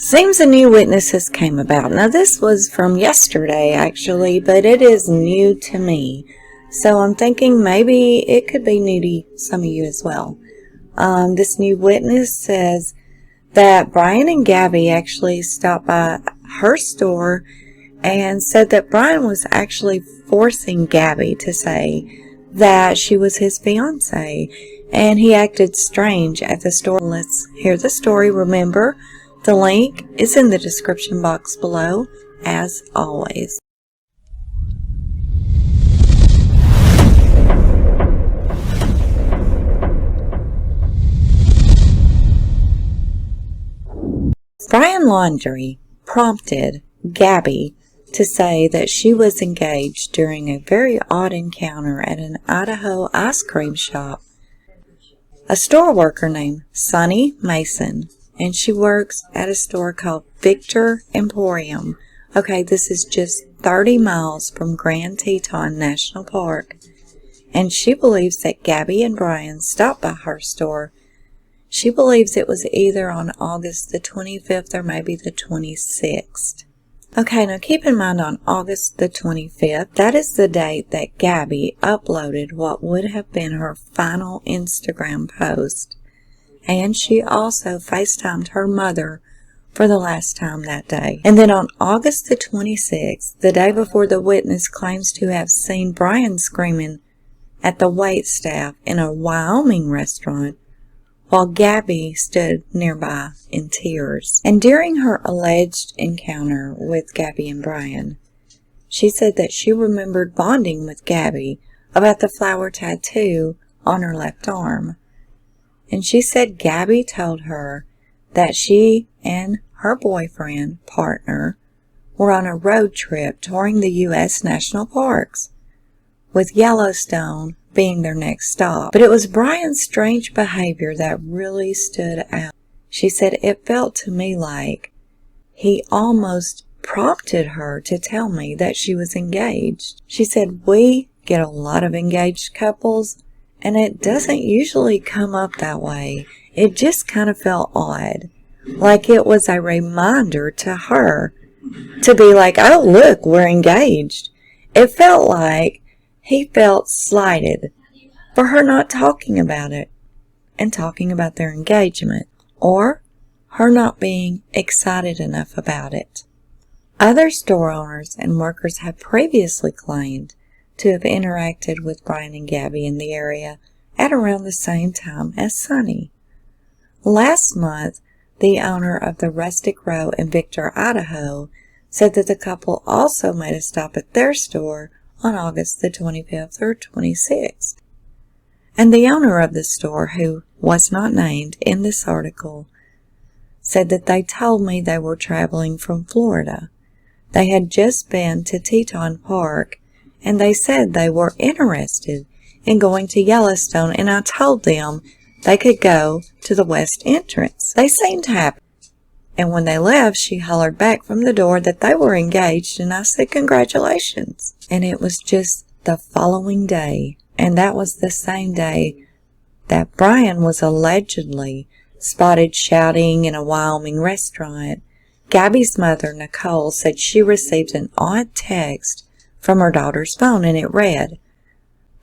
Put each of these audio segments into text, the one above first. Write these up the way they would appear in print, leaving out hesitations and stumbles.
Seems a new witness has came about. Now this was from yesterday actually, but it is new to me. So I'm thinking maybe it could be new to some of you as well. This new witness says that Brian and Gabby actually stopped by her store and said that Brian was actually forcing Gabby to say that she was his fiance, and he acted strange at the store. Let's hear the story. Remember, the link is in the description box below, as always. Brian Laundrie prompted Gabby to say that she was engaged during a very odd encounter at an Idaho ice cream shop. A store worker named Sonny Mason, and she works at a store called Victor Emporium. Okay, this is just 30 miles from Grand Teton National Park. And she believes that Gabby and Brian stopped by her store. She believes it was either on August the 25th or maybe the 26th. Okay, now keep in mind on August the 25th, that is the date that Gabby uploaded what would have been her final Instagram post. And she also FaceTimed her mother for the last time that day. And then on August the 26th, the day before the witness claims to have seen Brian screaming at the waitstaff in a Wyoming restaurant, while Gabby stood nearby in tears. And during her alleged encounter with Gabby and Brian, she said that she remembered bonding with Gabby about the flower tattoo on her left arm. And she said Gabby told her that she and her boyfriend, partner, were on a road trip touring the U.S. national parks, with Yellowstone being their next stop. But it was Brian's strange behavior that really stood out. She said it felt to me like he almost prompted her to tell me that she was engaged. She said, we get a lot of engaged couples, and it doesn't usually come up that way. It just kind of felt odd, like it was a reminder to her to be like, oh, look, we're engaged. It felt like he felt slighted for her not talking about it and talking about their engagement, or her not being excited enough about it. Other store owners and workers have previously claimed to have interacted with Brian and Gabby in the area at around the same time as Sonny. Last month, the owner of the Rustic Row in Victor, Idaho, said that the couple also made a stop at their store on August the 25th or 26th. And the owner of the store, who was not named in this article, said that they told me they were traveling from Florida. They had just been to Teton Park, and they said they were interested in going to Yellowstone, and I told them they could go to the west entrance. They seemed happy. And when they left, she hollered back from the door that they were engaged, and I said, congratulations. And it was just the following day, and that was the same day that Brian was allegedly spotted shouting in a Wyoming restaurant. Gabby's mother, Nicole, said she received an odd text from her daughter's phone, and it read,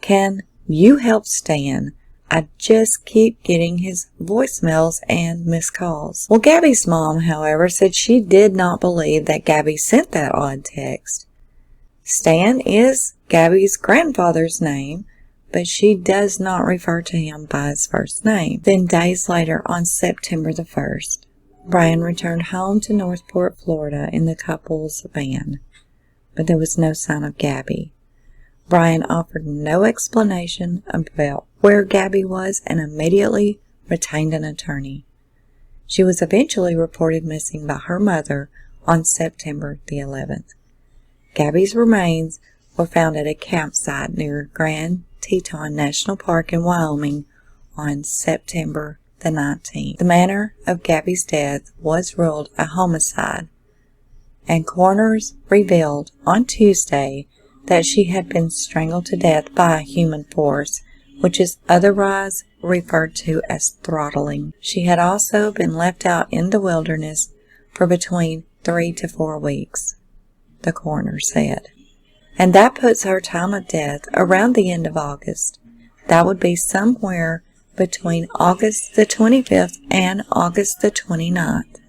"Can you help Stan? I just keep getting his voicemails and missed calls." Well, Gabby's mom, however, said she did not believe that Gabby sent that odd text. Stan is Gabby's grandfather's name, but she does not refer to him by his first name. Then days later, on September the 1st, Brian returned home to Northport, Florida in the couple's van, but there was no sign of Gabby. Brian offered no explanation about where Gabby was and immediately retained an attorney. She was eventually reported missing by her mother on September the 11th. Gabby's remains were found at a campsite near Grand Teton National Park in Wyoming on September the 19th. The manner of Gabby's death was ruled a homicide, and coroners revealed on Tuesday that she had been strangled to death by human force, which is otherwise referred to as throttling. She had also been left out in the wilderness for between 3 to 4 weeks, the coroner said. And that puts her time of death around the end of August. That would be somewhere between August the 25th and August the 29th.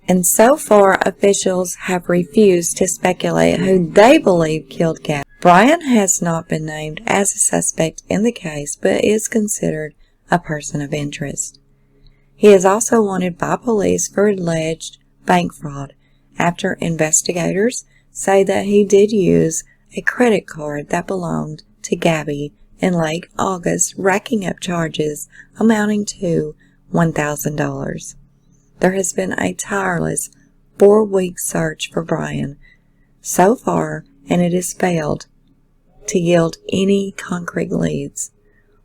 And so far, officials have refused to speculate who they believe killed Gabby. Brian has not been named as a suspect in the case, but is considered a person of interest. He is also wanted by police for alleged bank fraud after investigators say that he did use a credit card that belonged to Gabby in late August, racking up charges amounting to $1,000. There has been a tireless 4-week search for Brian so far, and it has failed to yield any concrete leads.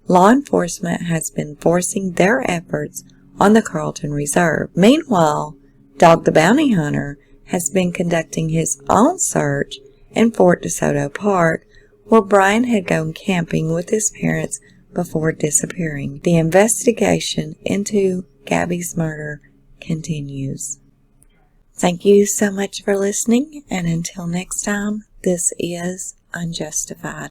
Law enforcement has been forcing their efforts on the Carlton Reserve. Meanwhile, Dog the Bounty Hunter has been conducting his own search in Fort DeSoto Park, where Brian had gone camping with his parents before disappearing. The investigation into Gabby's murder continues. Thank you so much for listening, and until next time, this is Unjustified.